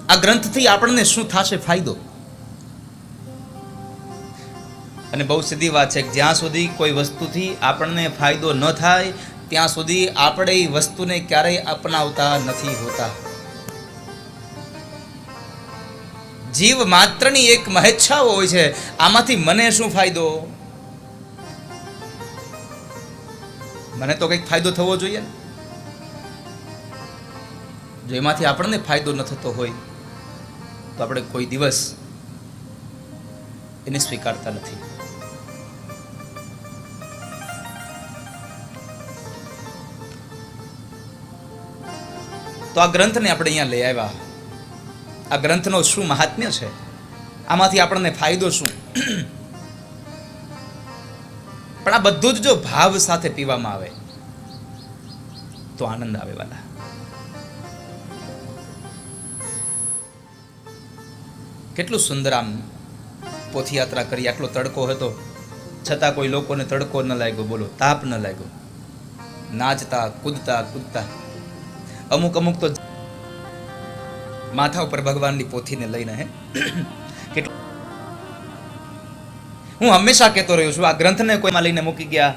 આ ગ્રંથથી આપણને શું થશે ફાયદો? અને બહુ સીધી વાત છે કે જ્યાં સુધી કોઈ વસ્તુથી આપણને ફાયદો ન થાય ત્યાં સુધી આપણે એ વસ્તુને ક્યારેય અપનાવતા નથી હોતા. જીવ માત્રની એક મહેચ્છાઓ હોય છે, આમાંથી મને શું ફાયદો? મને તો કંઈક ફાયદો થવો જોઈએ ને. જો એમાંથી આપણને ફાયદો ન થતો હોય તો આપણે કોઈ દિવસ એને સ્વીકારતા નથી. તો આ ગ્રંથને આપણે અહીંયા લઈ આવ્યા. આ ગ્રંથનો શું મહાત્મ્ય છે? આમાંથી આપણને ફાયદો શું? પણ આ બધું જ જો ભાવ સાથે પીવામાં આવે તો આનંદ આવે વાલા. કેટલું સુંદર આમ પોથયાત્રા કરી. આટલો તડકો હતો છતાં કોઈ લોકોને તડકો ન લાગ્યો, બોલો, તાપ ન લાગ્યો. નાચતા કૂદતા કૂદતા અમુક તો માથા ઉપર ભગવાનની પોથીને લઈને કેટલું. હું હંમેશા કહેતો રહ્યો છું, આ ગ્રંથને કોઈમાં લઈને મૂકી ગયા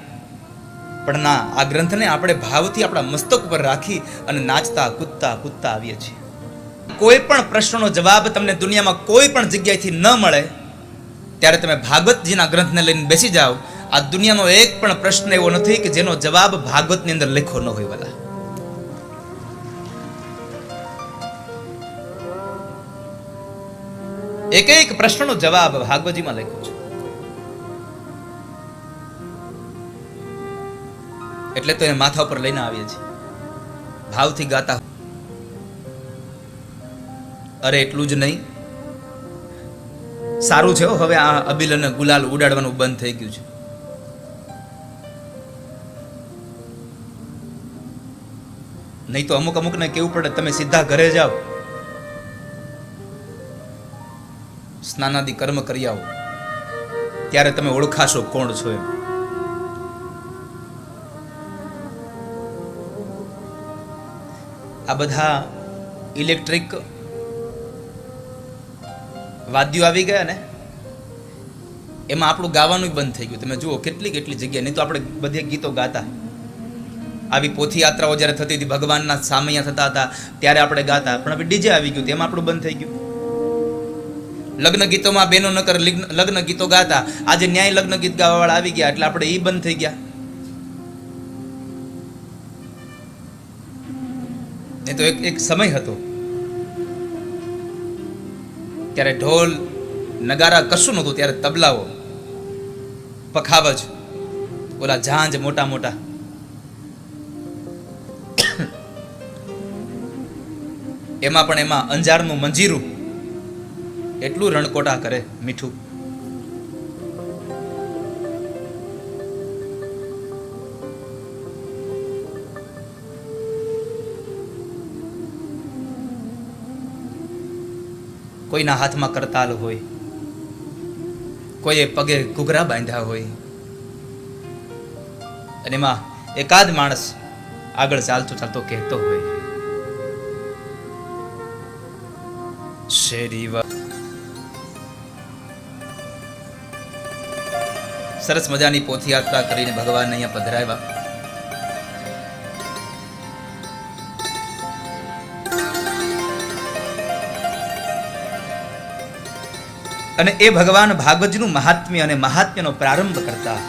પણ ના, આ ગ્રંથને આપણે ભાવથી આપણા મસ્તક ઉપર રાખી અને નાચતા કૂદતા કૂદતા આવીએ છીએ. કોઈ પણ પ્રશ્નનો જવાબ તમને દુનિયામાં કોઈ પણ જગ્યાએથી ન મળે ત્યારે તમે ભાગવતજીના ગ્રંથને લઈને બેસી જાઓ. આ દુનિયાનો એક પણ પ્રશ્ન એવો નથી કે જેનો જવાબ ભાગવતની અંદર લખ્યો ન હોય વાલા. એક પ્રશ્નનો જવાબ ભાગવતજીમાં લખ્યો છે. એટલે તો એને માથા ઉપર લઈને આવીએ છીએ, ભાવથી ગાતા. અરે એટલું જ નહીં, સારું છે હવે આ અબીલ અને ગુલાલ ઉડાડવાનું બંધ થઈ ગયું છે. નહીં તો અમુકને કેવું પડે તમે સીધા ઘરે જાઓ, સ્નાનાદિ કર્મ કરી આવો, ત્યારે તમે ઓળખાશો કોણ છો એમ. આ બધા ઇલેક્ટ્રિક વાદ્યો આવી ગયા ને, એમાં આપણું ગાવાનું બંધ થઈ ગયું. તમે જુઓ કેટલી જગ્યા. નહીં તો આપણે બધી ગીતો ગાતા. આવી પોથી યાત્રાઓ જ્યારે થતી હતી, ભગવાનના સામૈયા થતા હતા ત્યારે આપણે ગાતા. પણ હવે ડીજે આવી ગયું, એમાં આપણું બંધ થઈ ગયું. લગ્ન ગીતોમાં બહેનો ન કરે લગ્ન ગીતો ગાતા. આજે ન્યાય લગ્ન ગીત ગાવા વાળા આવી ગયા એટલે આપણે એ બંધ થઈ ગયા. એ તો એક સમય હતો ત્યારે ઢોલ નગારા કશું નહોતું. ત્યારે તબલાઓ, પખાવજ, ઓલા ઝાંઝ મોટા મોટા, એમાં અંજારનું મંજીરું એટલું રણકોટા કરે મીઠું. કોઈના હાથમાં કરતાલ હોય, કોઈએ પગે ઘૂઘરા બાંધ્યા હોય, અને એમાં એકાદ માણસ આગળ ચાલતો કહેતો હોય, શેરી સરસ મજાની પોથયાત્રા કરીને ભગવાન અહીંયા પધરાવ્યા. અને એ ભગવાન ભાગવતજીનું મહાત્મ્ય અને મહાત્મ્યનો પ્રારંભ કરતા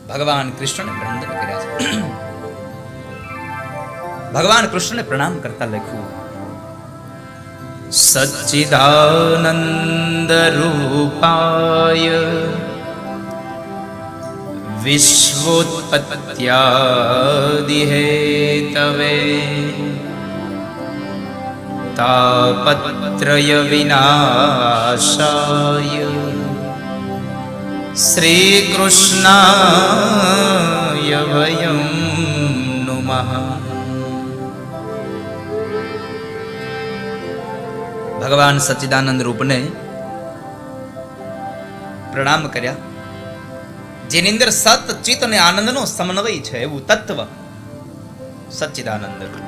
ભગવાન કૃષ્ણને વંદન કર્યા છે. ભગવાન કૃષ્ણને પ્રણામ કરતા લખ્યું, સચ્ચિદાનંદ રૂપાય વિશ્વોત્પત્યાદિ હેતવે તાપત્રય વિનાશાય શ્રી કૃષ્ણાય વયમ નુમઃ. ભગવાન સચ્ચિદાનંદ રૂપને પ્રણામ કર્યા, જેની અંદર સત ચિત અને આનંદનો સમન્વય છે એવું તત્વ સચ્ચિદાનંદ રૂપ.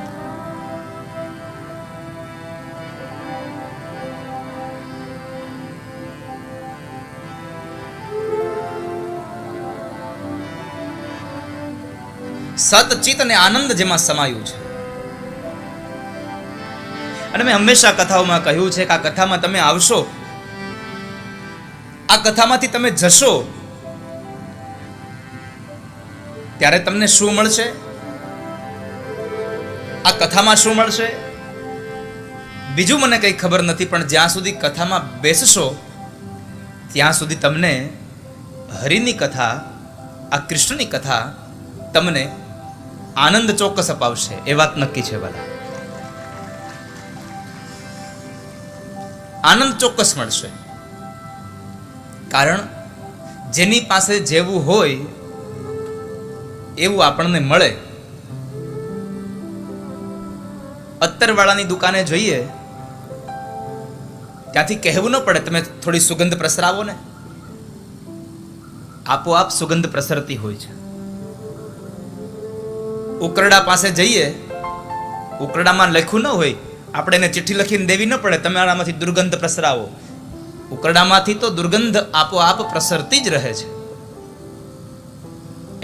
સત, ચિત અને આનંદ જેમાં સમાયું છે. અને મેં હંમેશા કથાઓમાં કહ્યું છે કે આ કથામાં તમે આવશો, આ કથામાંથી તમે જશો, ત્યારે તમને શું મળશે? આ કથામાં શું મળશે બીજું મને કંઈ ખબર નથી, પણ જ્યાં સુધી કથામાં બેસશો ત્યાં સુધી તમને હરિની કથા, આ કૃષ્ણની કથા તમને આનંદ ચોક્કસ અપાવશે. એ વાત નક્કી છે વાલા. આનંદ ચોક્કસ મળશે. કારણ જેની પાસે જેવું હોય એવું આપણને મળે. અત્તરવાળાની દુકાને જઈએ ત્યાંથી કહેવું ન પડે તમે થોડી સુગંધ પ્રસરાવો ને, આપોઆપ સુગંધ પ્રસરતી હોય છે. ઉકરડા પાસે જઈએ, ઉકરડામાં લખ્યું ન હોય, આપણે એને ચિઠ્ઠી લખીને દેવી ન પડે તમે આનામાંથી દુર્ગંધ પ્રસરાવો. ઉકરડામાંથી તો દુર્ગંધ આપોઆપ પ્રસરતી જ રહે છે.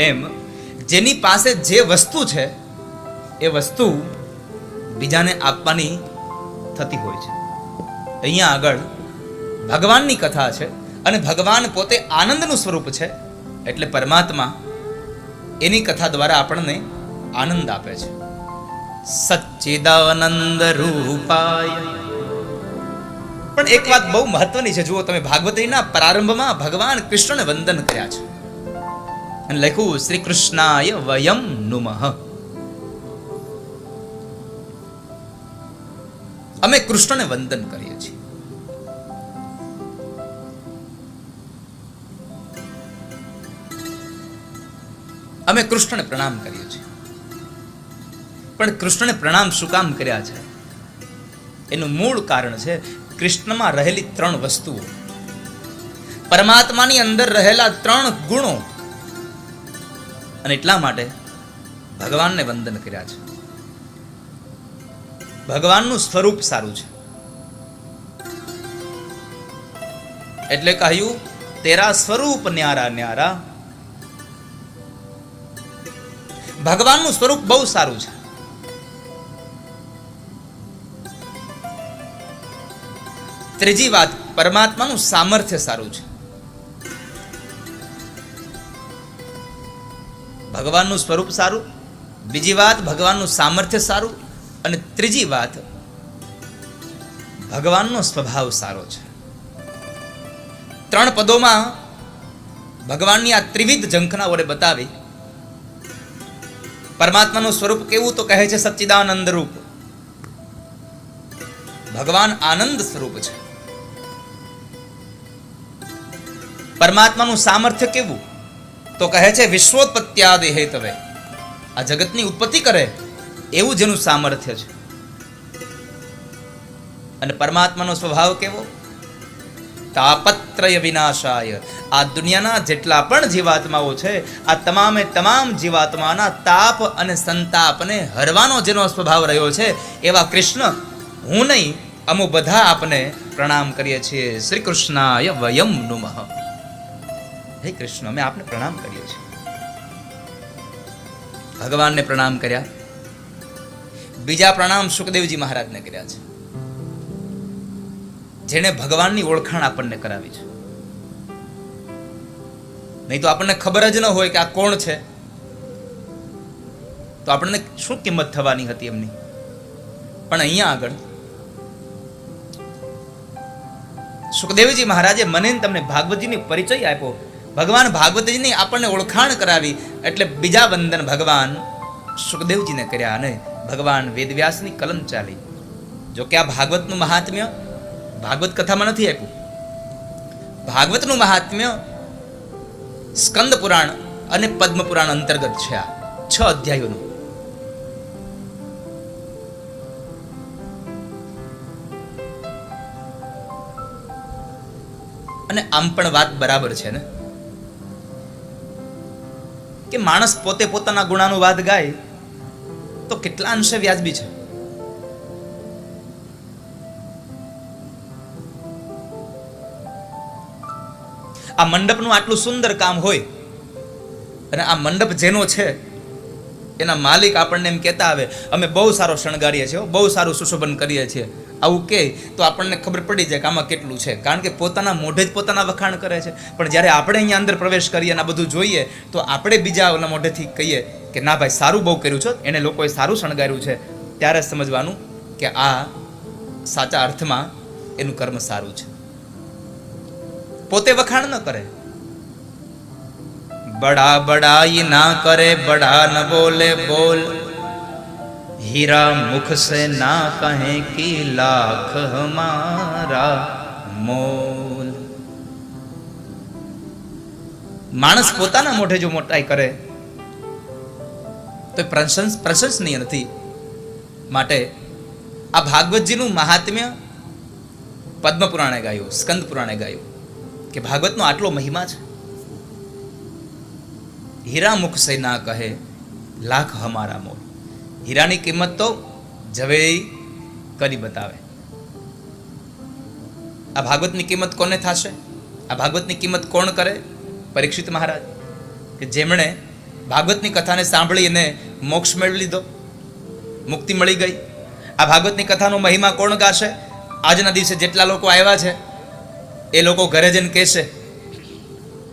એમ જેની પાસે જે વસ્તુ છે એ વસ્તુ બીજાને આપવાની થતી હોય છે. અહીંયા આગળ ભગવાનની કથા છે અને ભગવાન પોતે આનંદનું સ્વરૂપ છે, એટલે પરમાત્મા એની કથા દ્વારા આપણને આનંદ આપે છે. સચ્ચિદાનંદ રૂપાય. પણ એક વાત બહુ મહત્વની છે. જુઓ તમે, ભાગવતીના પ્રારંભમાં ભગવાન કૃષ્ણને વંદન કર્યા છે અને લખ્યું શ્રી કૃષ્ણાય વયમ નુમઃ. અમે કૃષ્ણને વંદન કરીએ છીએ. અમે કૃષ્ણને પ્રણામ કરીએ છીએ. પણ કૃષ્ણને પ્રણામ શું કામ કર્યા છે? એનું મૂળ કારણ છે કૃષ્ણમાં રહેલી 3 વસ્તુઓ, પરમાત્માની અંદર રહેલા 3 ગુણો, અને એટલા માટે ભગવાનને વંદન કર્યા છે. ભગવાનનું સ્વરૂપ સારું છે એટલે કહ્યું તેરા સ્વરૂપ ન્યારા ન્યારા. ભગવાનનું સ્વરૂપ બહુ સારું છે. ત્રીજી વાત, પરમાત્માનું સામર્થ્ય સારું છે. ભગવાનનું સ્વરૂપ સારું, બીજી વાત ભગવાનનું સામર્થ્ય સારું, અને ત્રીજી વાત ભગવાનનો સ્વભાવ સારો છે. 3 પદોમાં ભગવાનની આ ત્રિવિધ ઝંખનાઓને બતાવી. પરમાત્માનું સ્વરૂપ કેવું? તો કહે છે સચ્ચિદાનંદ રૂપ. ભગવાન આનંદ સ્વરૂપ છે. પરમાત્માનું સામર્થ્ય કેવું? તો કહે છે વિશ્વોત્પત્ત્યાદિ હેતવે. આ જગતની ઉત્પત્તિ કરે એવું જેનું સામર્થ્ય છે. અને પરમાત્માનો સ્વભાવ કેવો? તાપત્રય વિનાશાય. આ દુનિયાના જેટલા પણ જીવાત્માઓ છે, આ તમામે તમામ જીવાત્માના તાપ અને સંતાપને હરવાનો જેનો સ્વભાવ રહ્યો છે, એવા કૃષ્ણ, હું નહીં અમુ બધા આપને પ્રણામ કરીએ છીએ. શ્રી કૃષ્ણાય વયમ નુમઃ. હે કૃષ્ણ, અમે આપને પ્રણામ કરીએ છીએ. ભગવાનને પ્રણામ કર્યા. બીજા પ્રણામ સુખદેવજી મહારાજને કર્યા છે, જેણે ભગવાનની ઓળખાણ આપણને કરાવી છે. નહીં તો આપણને ખબર જ ન હોય કે આ કોણ છે, તો આપણને શું કિંમત થવાની હતી એમની. પણ અહીંયા આગળ સુખદેવજી મહારાજે મને તમને ભાગવતજીની પરિચય આપ્યો. ભગવાન ભાગવતજીની આપણને ઓળખાણ કરાવી, એટલે બીજા વંદન ભગવાન સુખદેવજીને કર્યા અને ભગવાન વેદવ્યાસની કલમ ચાલી. જો કે આ ભાગવતનું મહાત્મ્ય ભાગવત કથામાં નથી આપ્યું. ભાગવતનું મહાત્મ્ય સ્કંદ પુરાણ અને પદ્મ પુરાણ અંતર્ગત છે. આ 6 અધ્યાયોનું. અને આમ પણ વાત બરાબર છે ને કે માણસ પોતે પોતાના ગુણાનુવાદ ગાય તો કેટલા અંશે વ્યાજબી છે. આ મંડપનું આટલું સુંદર કામ હોય અને આ મંડપ જેનો છે એના માલિક આપણને એમ કહેતા આવે, અમે બહુ સારો શણગારીએ છીએ, બહુ સારું સુશોભન કરીએ છીએ, આવું કહે તો આપણને ખબર પડી જાય કે આમાં કેટલું છે, કારણ કે પોતાના મોઢે જ પોતાના વખાણ કરે છે. પણ જ્યારે આપણે અહીંયા અંદર પ્રવેશ કરીએ અને આ બધું જોઈએ તો આપણે બીજા ઓલા મોઢેથી કહીએ કે ના ભાઈ સારું બહુ કર્યું છે, એને લોકોએ સારું શણગાર્યું છે, ત્યારે સમજવાનું કે આ સાચા અર્થમાં એનું કર્મ સારું છે. પોતે વખાણ ન કરે, બડા બડાઈ ના કરે, બડા ન બોલે બોલ, हीरा मुख से ना कहे कि लाख हमारा मोल. માણસ પોતાના મોઢે જો મોટાઈ કરે તો પ્રશંસનીય નથી. માટે આ ભાગવતજીનું મહાત્મ્ય પદ્મ પુરાણે ગાયું, સ્કંદ પુરાણે ગાયું કે ભાગવતનો આટલો મહિમા છે. હીરા મુખ સે ના કહે લાખ હમારા મોલ. હીરાની કિંમત તો ઝવેરી કરી બતાવે. આ ભાગવતની કિંમત કોને થશે? આ ભાગવતની કિંમત કોણ કરે? પરીક્ષિત મહારાજ, કે જેમણે ભાગવતની કથાને સાંભળીને મોક્ષ મેળવી લીધો, મુક્તિ મળી ગઈ. આ ભાગવતની કથાનો મહિમા કોણ ગાશે? આજના દિવસે જેટલા લોકો આવ્યા છે એ લોકો ઘરે જઈને કહેશે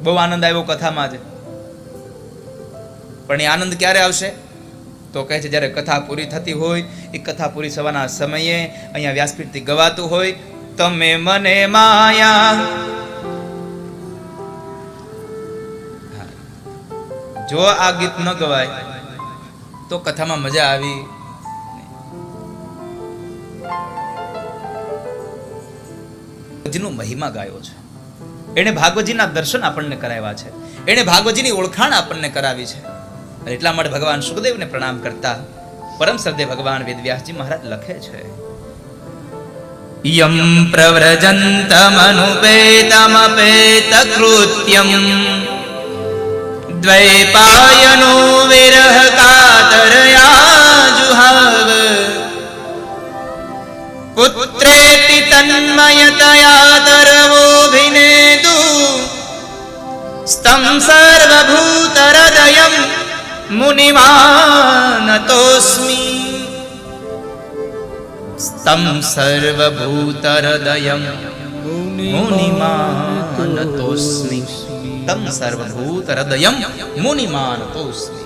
બહુ આનંદ આવ્યો કથામાં આજે. પણ એ આનંદ ક્યારે આવશે? તો કહે છે જ્યારે કથા પૂરી થતી હોય, એ કથા પૂરી થવાના સમયે અહીંયા વ્યાસપીઠથી ગવાતું હોય, તમે મને માયા. જો આ ગીત ન ગવાય તો કથામાં મજા આવી. જેનો મહિમા ગાયો છે, એણે ભાગવતજીના દર્શન આપણને કરાવ્યા છે, એણે ભાગવતજીની ઓળખાણ આપણને કરાવી છે. એટલા માટે ભગવાન સુખદેવને પ્રણામ કરતા પરમ શ્રદ્ધેય ભગવાન વેદવ્યાસજી મહારાજ લખે છે, યમ પ્રવ્રજંતમનુપેતમપેત કૃત્યમ દ્વૈપાયનો વિરહ કાતરયા જુહાવ પુત્રેતિ તન્મયતયા તરવોభిનેદુ સ્તં સર્વભૂતહૃદયં મુનિમાનતોસ્મિ. સ્તં સર્વભૂતહૃદયં મુનિમાનતોસ્મિ. તમ સર્વભૂતહૃદયં મુનિમાનતોસ્મિ.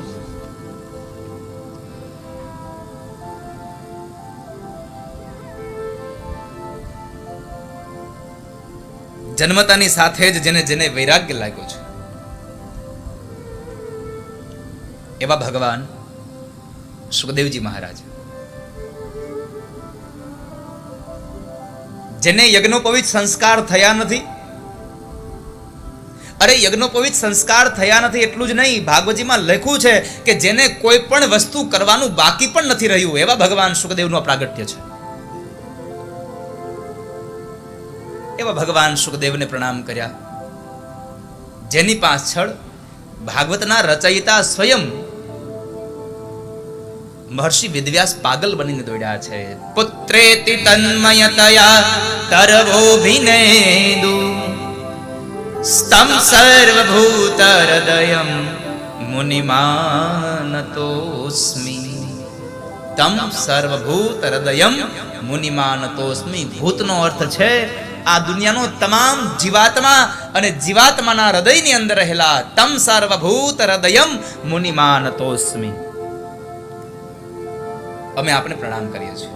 જન્મતાની સાથે જ જેને જેને વૈરાગ્ય લાગ્યો છે એવા ભગવાન સુખદેવજી મહારાજ, જેને યજ્ઞોપવિત સંસ્કાર થયા નથી. અરે યજ્ઞોપવિત સંસ્કાર થયા નથી એટલું જ નહીં, ભાગવતજીમાં લખ્યું છે કે જેને કોઈ પણ વસ્તુ કરવાનું બાકી પણ નથી રહ્યું, એવા ભગવાન સુખદેવનું પ્રાગટ્ય છે. એવા ભગવાન સુખદેવને પ્રણામ કર્યા, જેની પાછળ ભાગવતના રચયિતા સ્વયં મહર્ષિ વેદવ્યાસ પાગલ બનીને દોડ્યા છે. પુત્રેતિ તન્મયતયા તરવોభిનેદુ સ્તં સર્વભૂતહૃદયં મુનિમાનતોસ્મિ. તમ સર્વભૂતહૃદયં મુનિમાનતોસ્મિ. ભૂતનો અર્થ છે આ દુનિયાનો તમામ જીવાત્મા અને જીવાત્માના હૃદયની અંદર રહેલા તમ સર્વભૂતહૃદયં મુનિમાનતોસ્મિ. અમે આપને પ્રણામ કરીએ છીએ.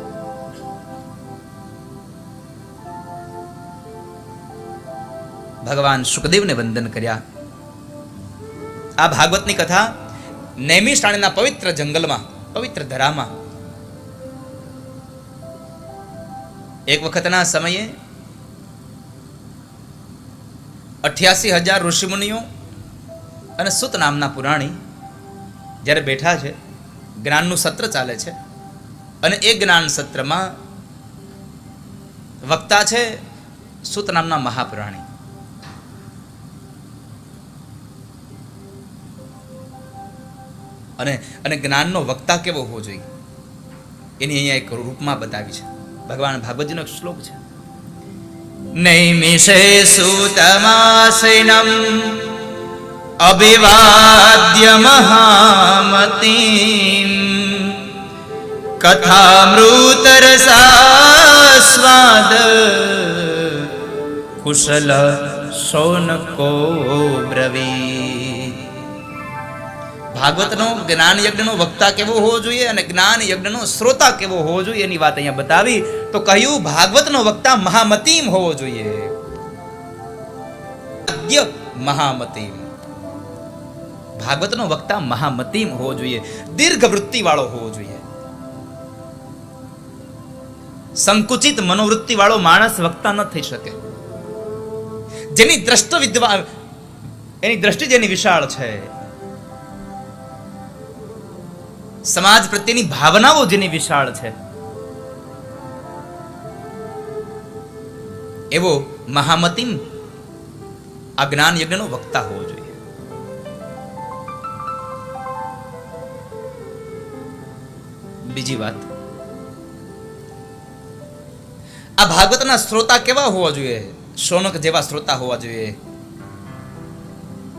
ભગવાન સુખદેવને વંદન કર્યા. આ ભાગવતની કથા નૈમિષારણ્યના પવિત્ર જંગલમાં, પવિત્ર ધરામાં એક વખતના સમયે 88,000 ઋષિમુનિઓ અને સુત નામના પુરાણી જ્યારે બેઠા છે, જ્ઞાનનું સત્ર ચાલે છે, અને એ જ્ઞાન સત્રમાં વક્તા છે સુત નામના મહાપુરાણી. અને જ્ઞાનનો વક્તા કેવો હોવો જોઈએ એની અહીંયા એક રૂપમાં બતાવી છે. ભગવાન ભાગવતજીનો એક શ્લોક છે, નૈમિષે સૂતમાસીનમ અભિવાદ્ય મહામતીમ કથામૃતરસાસ્વાદ કુશલ શૌનકો બ્રવીત. ભાગવતનો જ્ઞાન યજ્ઞનો વક્તા કેવો હોવો જોઈએ અને જ્ઞાન યજ્ઞનો શ્રોતા કેવો હોવો જોઈએ એની વાત અહીંયા બતાવી. તો કહ્યું ભાગવતનો વક્તા મહામતીમ હોવો જોઈએ. મહામતીમ, ભાગવતનો વક્તા મહામતીમ હોવો જોઈએ, દીર્ઘ વૃત્તિ વાળો હોવો જોઈએ. સંકુચિત મનોવૃત્તિ વાળો માણસ વક્તા ન થઈ શકે. જેની એની દ્રષ્ટિ જેની વિશાળ છે, સમાજ પ્રત્યેની ભાવનાઓ જેની વિશાળ છે, એવો મહામતીમ આ જ્ઞાન યજ્ઞનો વક્તા હોવો જોઈએ. બીજી વાત, આ ભાગવતના શ્રોતા કેવા હોવા જોઈએ? શૌનક જેવા શ્રોતા હોવા જોઈએ.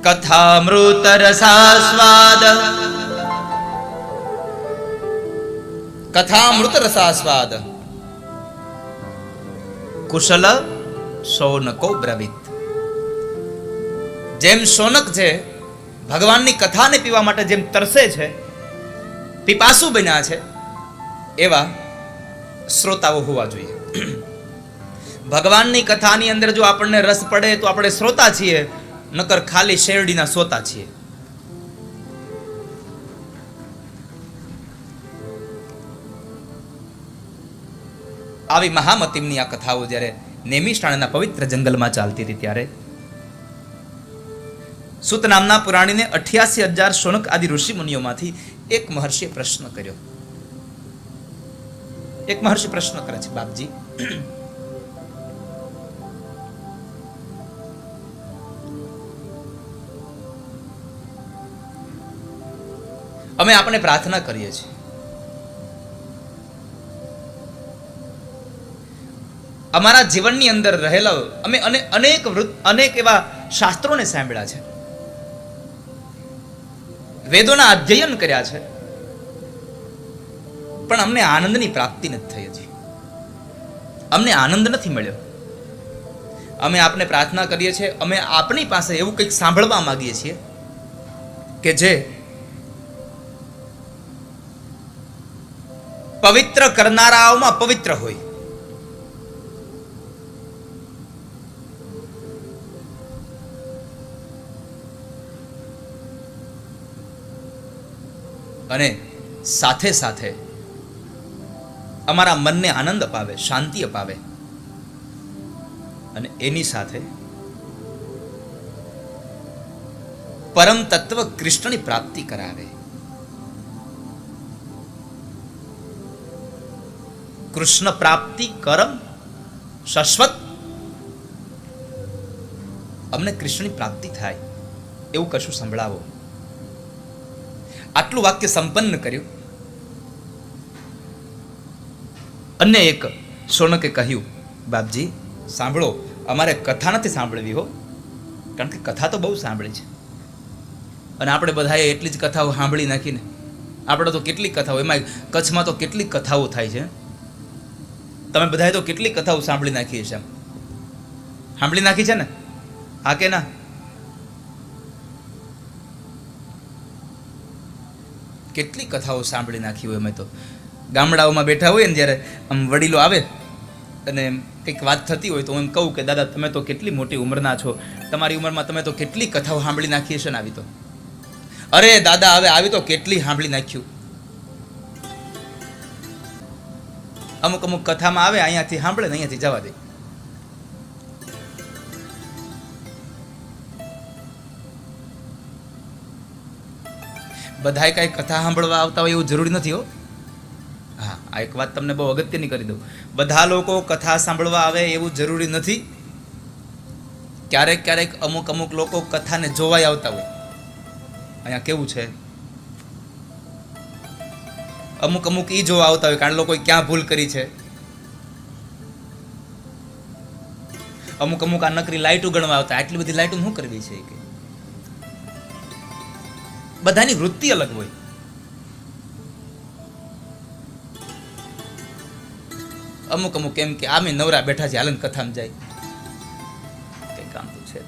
કથામૃત રસાસ્વાદ, કથામૃત રસાસ્વાદ કુશલ શૌનકો બ્રવીત. જેમ શૌનક છે ભગવાનની કથાને પીવા માટે જેમ તરસે છે, પીપાસુ બન્યા છે, એવા શ્રોતાઓ હોવા જોઈએ. ભગવાનની કથાની અંદર જો આપણને રસ પડે તો આપણે શ્રોતા છીએ, નકર ખાલી શેરડીના સોતા છીએ. આવી મહામતીમની આ કથાઓ જ્યારે નેમિષારણ્યના પવિત્ર જંગલમાં ચાલતી હતી ત્યારે સુત નામના પુરાણીને 88,000 શૌનક આદિ ઋષિ મુનિઓમાંથી એક મહર્ષિએ પ્રશ્ન કર્યો. એક મહર્ષિ પ્રશ્ન કરે છે, બાપજી, અમે આપણે પ્રાર્થના કરીએ છીએ, અમારા જીવનની અંદર રહેલા અમે અનેક એવા શાસ્ત્રોને સાંભળ્યા છે, વેદોના અધ્યયન કર્યા છે, પણ અમને આનંદની પ્રાપ્તિ નથી થઈ. હજી અમને આનંદ નથી મળ્યો. અમે આપને પ્રાર્થના કરીએ છીએ, અમે આપની પાસે એવું કંઈક સાંભળવા માંગીએ છીએ કે જે પવિત્ર કરનારાઓમાં પવિત્ર હોય. અને સાથે સાથે અમારા મનને આનંદ અપાવે, શાંતિ અપાવે, અને એની સાથે પરમ તત્વ કૃષ્ણની પ્રાપ્તિ કરાવે. કૃષ્ણ પ્રાપ્તિ કરમ શાશ્વત, અમને કૃષ્ણની પ્રાપ્તિ થાય એવું કશું સંભળાવો. આટલું વાક્ય સંપન્ન કર્યું. અન્ય એક શૌનકે કહ્યું, બાપજી સાંભળો, અમારે કથા નથી સાંભળવી હો, કારણ કે કથા તો બહુ સાંભળી છે, અને આપણે બધાએ એટલી જ કથાઓ સાંભળી નાખીને આપણે તો કેટલી કથાઓ, એમાં કચ્છમાં તો કેટલી કથાઓ થાય છે. તમે બધાએ તો કેટલી કથાઓ સાંભળી નાખી છે, સાંભળી નાખી છે ને? હા કે ના? કેટલી કથાઓ સાંભળી નાખી હોય. અમે તો ગામડાઓમાં બેઠા હોય ને, જ્યારે આમ વડીલો આવે અને કંઈક વાત થતી હોય તો હું એમ કહું કે દાદા તમે તો કેટલી મોટી ઉંમરના છો, તમારી ઉંમરમાં તમે તો કેટલી કથાઓ સાંભળી નાખી હશે ને. આવી તો, અરે દાદા હવે આવી તો કેટલી સાંભળી નાખ્યું. અમુક કથામાં આવે, અહીંયાથી સાંભળે ને અહીંયાથી જવા દે. બધાય કાંઈ કથા સાંભળવા આવતા હોય એવું જરૂરી નથી હો. હા, આ એક વાત તમને બહુ અગત્યની કરી દઉં. બધા લોકો કથા સાંભળવા આવે એવું જરૂરી નથી. ક્યારેક ક્યારેક અમુક લોકો કથાને જોવાય આવતા હોય. અહીંયા કેવું છે, અમુક ઈ જોવા આવતા હોય કારણ લોકોએ ક્યાં ભૂલ કરી છે. અમુક આ નકરી લાઇટો ગણવા આવતા. આટલી બધી લાઇટો શું કરવી છે કે બધાની વૃત્તિ અલગ હોય. અમુક અમુક એમ કે આમે નવરા બેઠા છે, હાલન કથામાં જાય, કઈ કામ તો છે.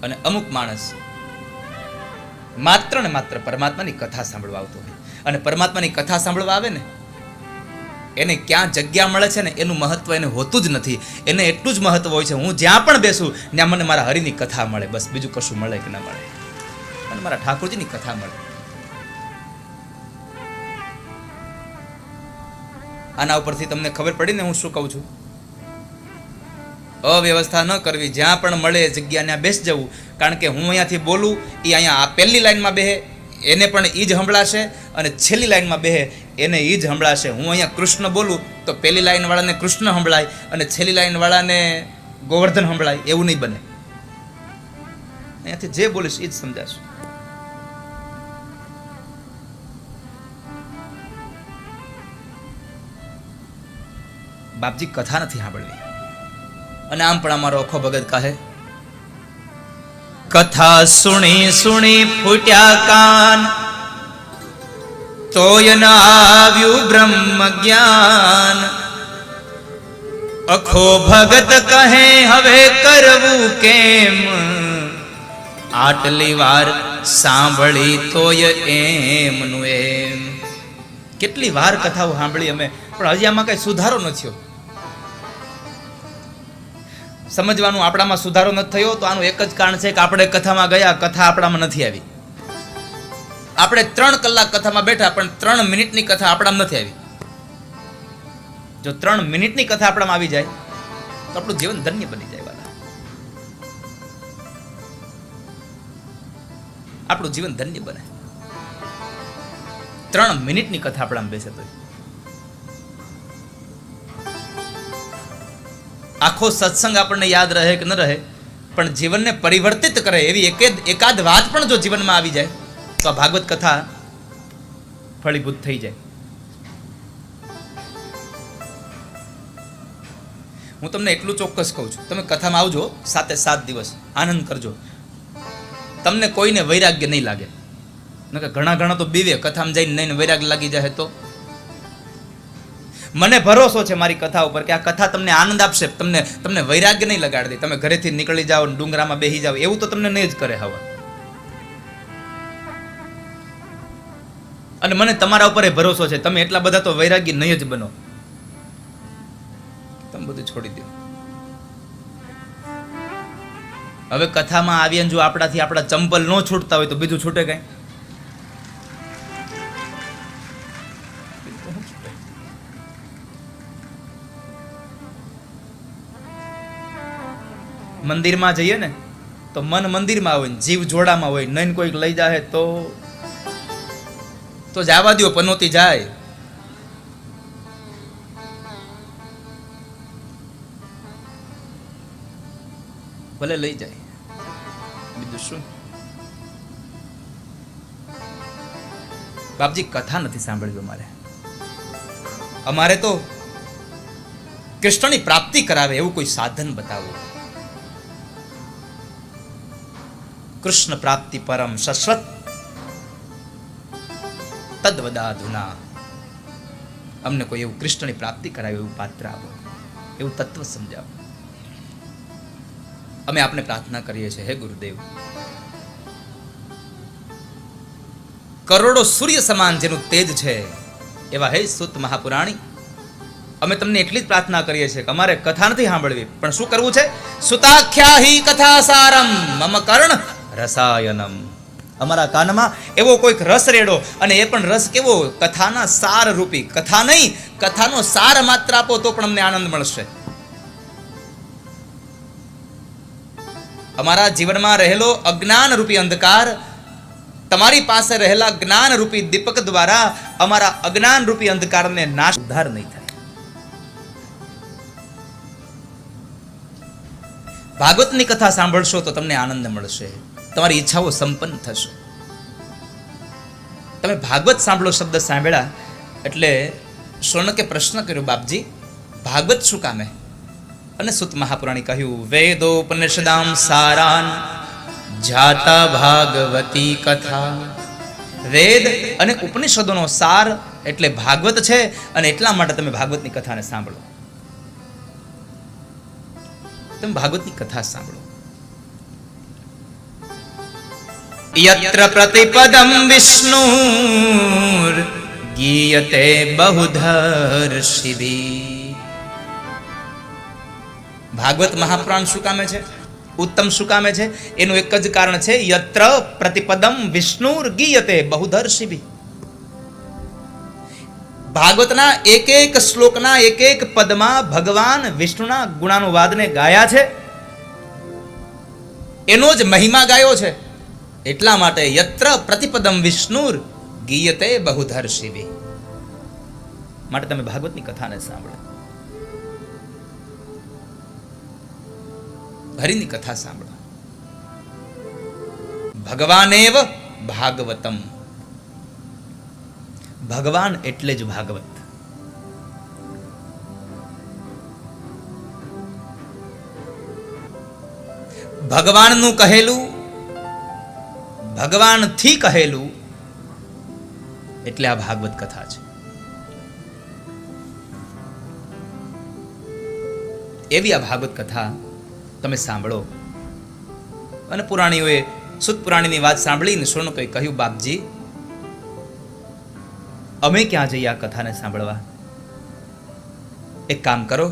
અને અમુક માણસ માત્ર ને માત્ર પરમાત્માની કથા સાંભળવા આવતો હોય, અને પરમાત્માની કથા સાંભળવા આવે ને એને ક્યાં જગ્યા મળે છે ને એનું મહત્વ એને હોતું જ નથી. એને એટલું જ મહત્વ હોય છે, હું જ્યાં પણ બેસું ત્યાં મને મારા હરિની કથા મળે, બસ બીજું કશું મળે કે ના મળે, અને મારા ઠાકોરજીની કથા મળે. આના ઉપરથી તમને ખબર પડી ને હું શું કહું છું. અવ્યવસ્થા ન કરવી, જ્યાં પણ મળે જગ્યા ત્યાં બેસી જવું. કારણ કે હું અહીંયાથી બોલું એ અહીંયા આ પહેલી લાઈનમાં બેહે એને પણ એ જ સંભળાશે, અને છેલ્લી લાઈનમાં બેહે એને એ જ સંભળાશે. હું અહીંયા કૃષ્ણ બોલું તો પહેલી લાઈન વાળાને કૃષ્ણ સંભળાય અને છેલ્લી લાઈન વાળાને ગોવર્ધન સંભળાય, એવું નહીં બને. અહીંયાથી જે બોલીશ એ જ સમજાશે. બાપજી કથા નથી સાંભળવી. અને આમ પણ અમારો અખો ભગત કહે, કથા સુણી સુણી ફૂટ્યા કાન, તોય ન આવ્યું બ્રહ્મ જ્ઞાન. અખો ભગત કહે હવે કરવું કેમ, આટલી વાર સાંભળી તોય એમનું એમ. કેટલી વાર કથાઓ સાંભળી અમે, પણ હજી આમાં કઈ સુધારો ન થયો. સમજવાનું આપણામાં સુધારો નથી થયો તો આનું એક જ કારણ છે કે આપણે કથામાં ગયા, કથા આપણામાં નથી આવી. આપણે 3 કલાક કથામાં બેઠા પણ 3 મિનિટની કથા આપણામાં નથી આવી. જો 3 મિનિટની કથા આપણામાં આવી જાય તો આપણું જીવન ધન્ય બની જાય. વાલા, આપણું જીવન ધન્ય બને. 3 મિનિટની કથા આપણામાં બેસે તો આખો સત્સંગ આપણને યાદ રહે કે ન રહે, પણ જીવનને પરિવર્તિત કરે એવી એકાદ વાત પણ જો જીવનમાં આવી જાય તો આ ભાગવત કથા ફળીભૂત થઈ જાય. હું તમને એટલું ચોક્કસ કહું છું, તમે કથામાં આવજો 7 દિવસ, આનંદ કરજો, તમને કોઈને વૈરાગ્ય નહીં લાગે. ઘણા તો બીવે કથામાં જઈને નહીં વૈરાગ્ય લાગી જાય. તો મને ભરોસો છે મારી કથા ઉપર કે આ કથા તમને આનંદ આપશે, તમને વૈરાગ્ય નહીં લગાડી દે. તમે ઘરેથી નીકળી જાઓ, ડુંગરામાં બેસી જાઓ, એવું તો તમને નહીં જ કરે હવા. અને મને તમારા ઉપર ભરોસો છે, તમે એટલા બધા તો વૈરાગ્ય નહીં જ બનો. તમે બધું છોડી દો. હવે કથામાં આવીને જો આપણાથી આપણા ચંપલ ન છૂટતા હોય તો બીજું છૂટે કઈ? મંદિરમાં જઈએ ને તો મન મંદિરમાં હોય, જીવ જોડામાં હોય. નૈન કોઈક લઈ જાય તો જવા દો, પનોતી જાય. ભલે લઈ જાય, બીજું શું. બાપજી કથા નથી સાંભળવી અમારે તો કૃષ્ણની પ્રાપ્તિ કરાવે એવું કોઈ સાધન બતાવો. કૃષ્ણ પ્રાપ્તિ પરમ શશ્વત તદ્વદાધુના. અમને કોઈ એવું કૃષ્ણની પ્રાપ્તિ કરાવે એવું પાત્ર આવો, એવું તત્વ સમજાવો. અમે આપને પ્રાર્થના કરીએ છીએ, હે ગુરુદેવ, કરોડો સૂર્ય સમાન જેનું તેજ છે એવા હે સુત મહાપુરાણી, અમે તમને એટલી જ પ્રાર્થના કરીએ છીએ કે અમારે કથા નથી સાંભળવી, પણ શું કરવું છે? સુતાખ્યાહી કથા સારમ મમ કર્ણ રસાયનમ. અમારા કાનમાં એવો કોઈક રસ રેડો, અને એ પણ રસ કેવો? કથાના સાર રૂપી. કથા નહીં, કથાનો સાર માત્ર આપો તો પણ અમને આનંદ મળશે. અમારા જીવનમાં રહેલો અજ્ઞાન રૂપી અંધકાર તમારી પાસે રહેલા જ્ઞાન રૂપી દીપક દ્વારા અમારા અજ્ઞાન રૂપી અંધકારને નાશ ઉદ્ધાર નહીં થાય. ભાગવતની કથા સાંભળશો તો તમને આનંદ મળશે, તમારી ઈચ્છાઓ સંપન્ન થશે. તમે ભાગવત સાંભળો શબ્દ સાંભળ્યા એટલે શૌનકે પ્રશ્ન કર્યો, બાપજી ભાગવત શું કામે? અને સુત મહાપુરાણી કહ્યું, વેદોપનિષદામ સારાન જાતા ભાગવતી કથા. વેદ અને ઉપનિષદોનો સાર એટલે ભાગવત છે, અને એટલા માટે તમે ભાગવતની કથાને સાંભળો. તમે ભાગવતની કથા સાંભળો. યત્ર પ્રતિપદમ વિષ્ણુર ગીયતે બહુધર્ષિભિ. ભાગવત મહાપુરાણ શું કામે છે? ઉત્તમ શું કામે છે? એનું એક જ કારણ છે, યત્ર પ્રતિપદમ વિષ્ણુર ગીયતે બહુધર્ષિભિ. ભાગવતના એક એક શ્લોકના એક એક પદમાં ભગવાન વિષ્ણુના ગુણાનુવાદને ગાયા છે, એનો જ મહિમા ગાયો છે. એટલા માટે યત્ર પ્રતિપદમ વિષ્ણુર ગીયતે બહુધર્ષિભિ. માટે તમે ભાગવતની કથાને સાંભળો, હરિની કથા સાંભળો. ભગવાનેવ ભાગવતમ. ભગવાન એટલે જ ભાગવત. ભગવાનનું કહેલું, ભગવાનથી કહેલું એટલે આ ભાગવત કથા છે. એવી આ ભાગવત કથા તમે સાંભળો. અને પુરાણીઓએ સુત પુરાણીની વાત સાંભળીને શૌનકોએ કહ્યું, બાપજી અમે ક્યાં જઈએ આ કથાને સાંભળવા? એક કામ કરો,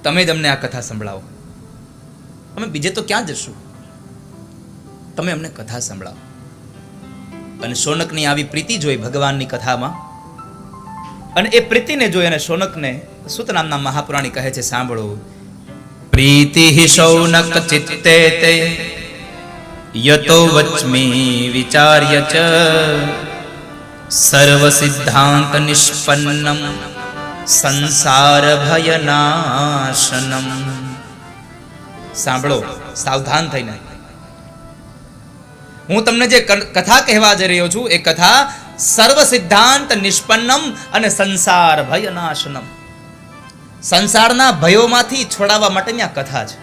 તમે જ અમને આ કથા સંભળાવો. અમે બીજે તો ક્યાં જશું? તમે અમને કથા સંભળાવો. અને શૌનકની આવી પ્રીતિ જોઈ ભગવાનની કથામાં, અને એ પ્રીતિને જોઈ અને શૌનકને સુત નામના મહાપુરાણી કહે છે, સાંભળો. પ્રીતિ શૌનક ચિત્તે તે યતો વચ્મી વિચાર્ય ચ સર્વ સિદ્ધાંત નિષ્પન્નમ સંસાર ભયનાશનમ. સાંભળો, સાવધાન થઈને. હું તમને જે કથા કહેવા જઈ રહ્યો છું, એ કથા સર્વ સિદ્ધાંત નિષ્પન્નમ અને સંસાર ભયનાશનમ. સંસારના ભયોમાંથી છોડાવવા માટેની આ કથા છે.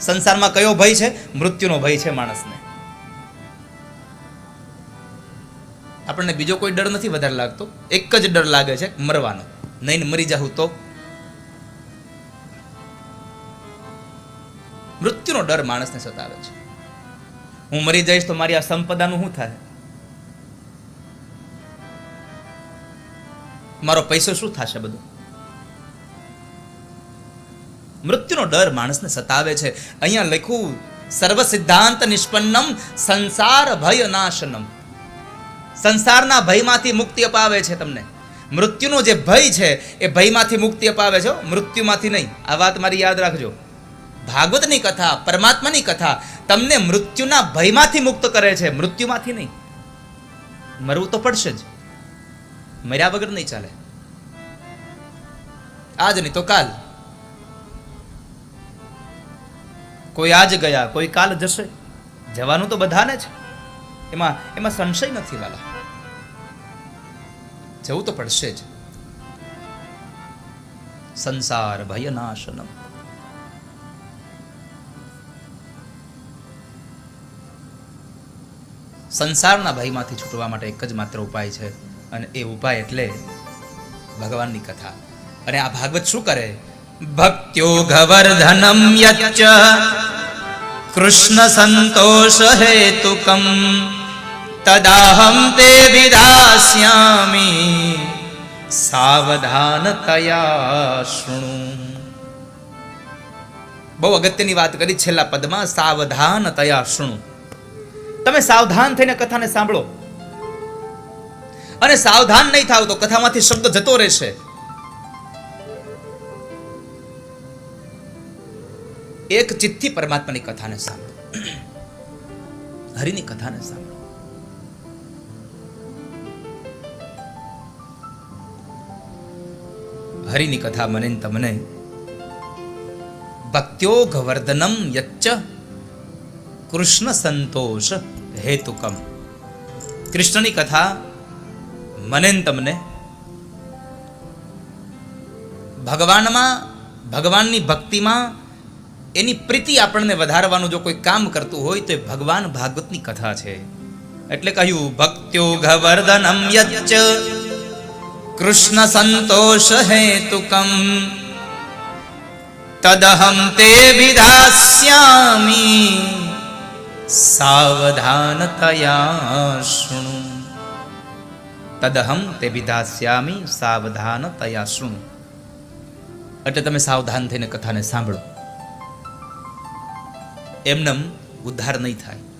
સંસારમાં કયો ભય છે? મૃત્યુનો ભય છે માણસને. આપણને બીજો કોઈ ડર નથી વધારે લાગતો, એક જ ડર લાગે છે, મરવાનો. નહીં મરી જાઉં તો? મૃત્યુનો ડર માણસને સતાવે છે. હું મરી જઈશ તો મારી આ સંપદાનું શું થાય? મારો પૈસો શું થશે? બધું મૃત્યુનો ડર માણસને સતાવે છે. અહીંયા લખ્યું, સર્વ સિદ્ધાંત નિષ્પન્નમ સંસાર ભય નાશનમ. સંસારના ભયમાંથી મુક્તિ અપાવે છે તમને. મૃત્યુનો જે ભય છે એ ભયમાંથી મુક્તિ અપાવે છે, મૃત્યુમાંથી નહીં. આ વાત મારી યાદ રાખજો. ભાગવતની કથા, પરમાત્માની કથા તમને મૃત્યુના ભયમાંથી મુક્ત કરે છે, મૃત્યુમાંથી નહીં. મરવું તો પડશે જ, મર્યા વગર નહીં ચાલે. આજ નહીં તો કાલ. કોઈ આજ ગયા, કોઈ કાલ જશે. જવાનું તો બધાને છે, એમાં સંશય નથી વાલા. જવું તો પડશે જ. સંસાર ભયનાશનમ. સંસારના ભયમાંથી છૂટવા માટે એક જ માત્ર ઉપાય છે, અને એ ઉપાય એટલે ભગવાનની કથા. અને આ ભાગવત શું કરે? ભક્ત્યોગવર્ધનમ યચ્ચ કૃષ્ણ સંતોષ હેતુકમ તદાહમ તે વિદાસ્યામિ સાવધાનતયા શૃણુ. બહુ અગત્યની વાત કરી છેલ્લા પદમાં, સાવધાનતયા શૃણુ. તમે સાવધાન થઈને કથાને સાંભળો. અને સાવધાન નહીં થાવ તો કથામાંથી શબ્દ જતો રહેશે. એક ચિત્તથી પરમાત્માની કથાને સાંભળો, હરિની કથાને સાંભળો. હરિની કથા મને તમને ભક્ત્યોગવર્ધનમ યચ્ચ કૃષ્ણ સંતોષ હેતુકમ. કૃષ્ણની કથા મને તમને ભગવાનમાં, ભગવાનની ભક્તિમાં એની પ્રીતિ આપણને વધારવાનું જો કોઈ કામ કરતું હોય તો એ ભગવાન ભાગવતની કથા છે. એટલે કહ્યું ભક્ત્યોગવર્ધનમ યચ્ચ કૃષ્ણ સંતોષ હેતુકમ તદહમ તે વિધાસ્યામિ સાવધાનતયા શૃણુ. તદહમ તે વિધાસ્યામિ સાવધાનતયા શૃણુ. એટલે તમે સાવધાન થઈને કથાને સાંભળો. એમનેમ ઉદ્ધાર નહીં થાય.